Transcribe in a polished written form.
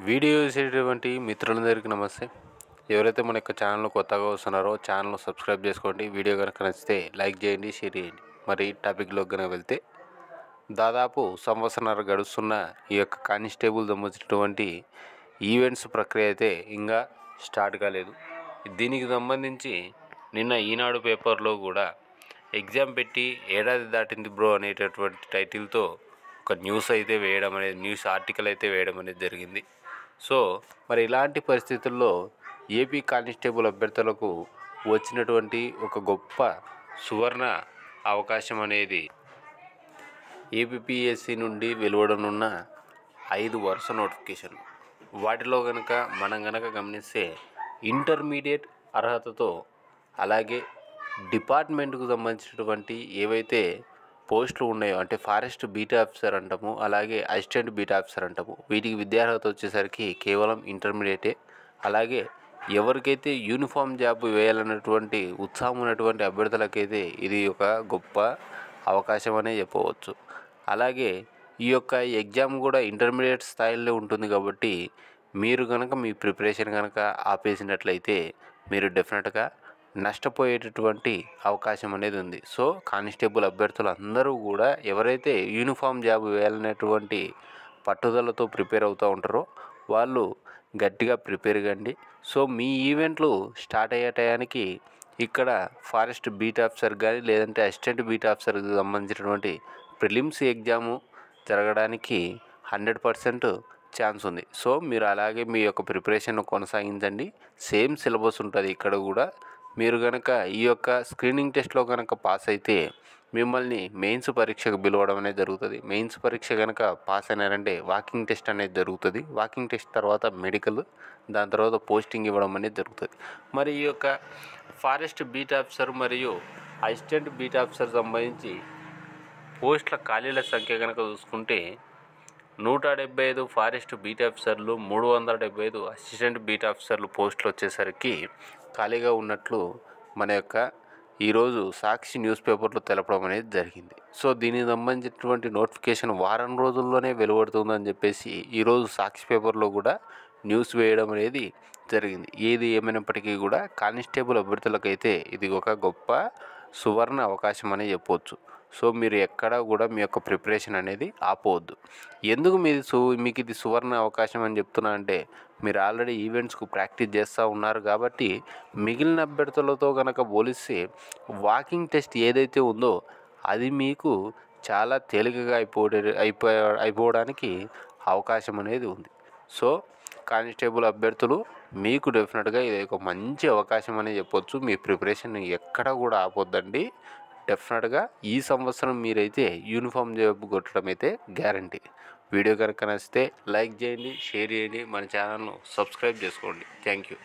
Video చూసేటువంటి మిత్రులందరికీ నమస్తే. ఎవరైతే మన యొక్క ఛానల్ కొత్తగా వస్తున్నారో ఛానల్ సబ్స్క్రైబ్ చేసుకోండి. వీడియో కనుక నచ్చితే లైక్ చేయండి, షేర్ చేయండి. మరి టాపిక్లోకి కనుక వెళ్తే, దాదాపు సంవత్సరాన్నర గడుస్తున్న ఈ యొక్క కానిస్టేబుల్ సంబంధించినటువంటి ఈవెంట్స్ ప్రక్రియ అయితే ఇంకా స్టార్ట్ కాలేదు. దీనికి సంబంధించి నిన్న ఈనాడు పేపర్లో కూడా ఎగ్జామ్ పెట్టి ఏడాది దాటింది బ్రో అనేటటువంటి టైటిల్తో ఒక న్యూస్ అయితే వేయడం అనేది, న్యూస్ ఆర్టికల్ అయితే వేయడం అనేది జరిగింది. సో మరి ఇలాంటి పరిస్థితుల్లో ఏపీ కానిస్టేబుల్ అభ్యర్థులకు వచ్చినటువంటి ఒక గొప్ప సువర్ణ అవకాశం అనేది ఏపీపీఎస్సీ నుండి వెలువడనున్న 5 వరుస నోటిఫికేషన్. వాటిలో మనం గమనిస్తే ఇంటర్మీడియట్ అర్హతతో అలాగే డిపార్ట్మెంట్కు సంబంధించినటువంటి ఏవైతే పోస్టులు ఉన్నాయో, అంటే ఫారెస్ట్ బీట్ ఆఫీసర్ అంటాము, అలాగే అసిస్టెంట్ బీట్ ఆఫీసర్ అంటాము, వీటికి విద్యార్హత వచ్చేసరికి కేవలం ఇంటర్మీడియటే. అలాగే ఎవరికైతే యూనిఫామ్ జాబ్ వేయాలన్నటువంటి ఉత్సాహం ఉన్నటువంటి అభ్యర్థులకైతే ఇది ఒక గొప్ప అవకాశం అనే చెప్పవచ్చు. అలాగే ఈ యొక్క ఎగ్జామ్ కూడా ఇంటర్మీడియట్ స్థాయిలో ఉంటుంది కాబట్టి మీరు మీ ప్రిపరేషన్ ఆపేసినట్లయితే మీరు డెఫినెట్గా నష్టపోయేటటువంటి అవకాశం అనేది ఉంది. సో కానిస్టేబుల్ అభ్యర్థులు అందరూ కూడా ఎవరైతే యూనిఫామ్ జాబ్ వేయాలనేటువంటి పట్టుదలతో ప్రిపేర్ అవుతూ ఉంటారో వాళ్ళు గట్టిగా ప్రిపేర్ కండి. సో మీ ఈవెంట్లు స్టార్ట్ అయ్యే టయానికి ఇక్కడ ఫారెస్ట్ బీట్ ఆఫీసర్ కానీ లేదంటే అసిస్టెంట్ బీట్ ఆఫీసర్కి సంబంధించినటువంటి ప్రిలిమ్స్ ఎగ్జాము జరగడానికి 100% ఛాన్స్ ఉంది. సో మీరు అలాగే మీ యొక్క ప్రిపరేషన్ కొనసాగించండి. సేమ్ సిలబస్ ఉంటుంది ఇక్కడ కూడా. మీరు ఈ యొక్క స్క్రీనింగ్ టెస్ట్లో పాస్ అయితే మిమ్మల్ని మెయిన్స్ పరీక్షకు పిలవడం అనేది జరుగుతుంది. మెయిన్స్ పరీక్ష పాస్ అయినారంటే వాకింగ్ టెస్ట్ అనేది జరుగుతుంది. వాకింగ్ టెస్ట్ తర్వాత మెడికల్, దాని తర్వాత పోస్టింగ్ ఇవ్వడం అనేది జరుగుతుంది. మరి ఈ యొక్క ఫారెస్ట్ బీట్ ఆఫీసర్ మరియు అసిస్టెంట్ బీట్ ఆఫీసర్ సంబంధించి పోస్టుల ఖాళీల సంఖ్య చూసుకుంటే 175 ఫారెస్ట్ బీట్ ఆఫీసర్లు, 375 అసిస్టెంట్ బీట్ ఆఫీసర్లు పోస్టులు వచ్చేసరికి ఖాళీగా ఉన్నట్లు మన యొక్క ఈరోజు సాక్షి న్యూస్ పేపర్లో తెలపడం అనేది జరిగింది. సో దీనికి సంబంధించినటువంటి నోటిఫికేషన్ వారం రోజుల్లోనే వెలువడుతుందని చెప్పేసి ఈరోజు సాక్షి పేపర్లో కూడా న్యూస్ వేయడం అనేది జరిగింది. ఏది ఏమైనప్పటికీ కూడా కానిస్టేబుల్ అభ్యర్థులకైతే ఇది ఒక గొప్ప సువర్ణ అవకాశం అని చెప్పవచ్చు. సో మీరు ఎక్కడా కూడా మీ యొక్క ప్రిపరేషన్ అనేది ఆపవద్దు. ఎందుకు మీకు ఇది సువర్ణ అవకాశం అని చెప్తున్నా అంటే, మీరు ఆల్రెడీ ఈవెంట్స్కు ప్రాక్టీస్ చేస్తూ ఉన్నారు కాబట్టి మిగిలిన అభ్యర్థులతో పోలిస్తే వాకింగ్ టెస్ట్ ఏదైతే ఉందో అది మీకు చాలా తేలికగా అయిపోవడానికి అవకాశం అనేది ఉంది. సో కానిస్టేబుల్ అభ్యర్థులు మీకు డెఫినెట్గా ఇది ఒక మంచి అవకాశం అని చెప్పొచ్చు. మీ ప్రిపరేషన్ ఎక్కడ కూడా ఆపొద్దండి. డెఫినెట్గా ఈ సంవత్సరం మీరైతే యూనిఫామ్ జాబ్ కొట్టడం అయితే గ్యారంటీ. వీడియో నచ్చితే లైక్ చేయండి, షేర్ చేయండి, మన ఛానల్ను సబ్స్క్రైబ్ చేసుకోండి. Thank you.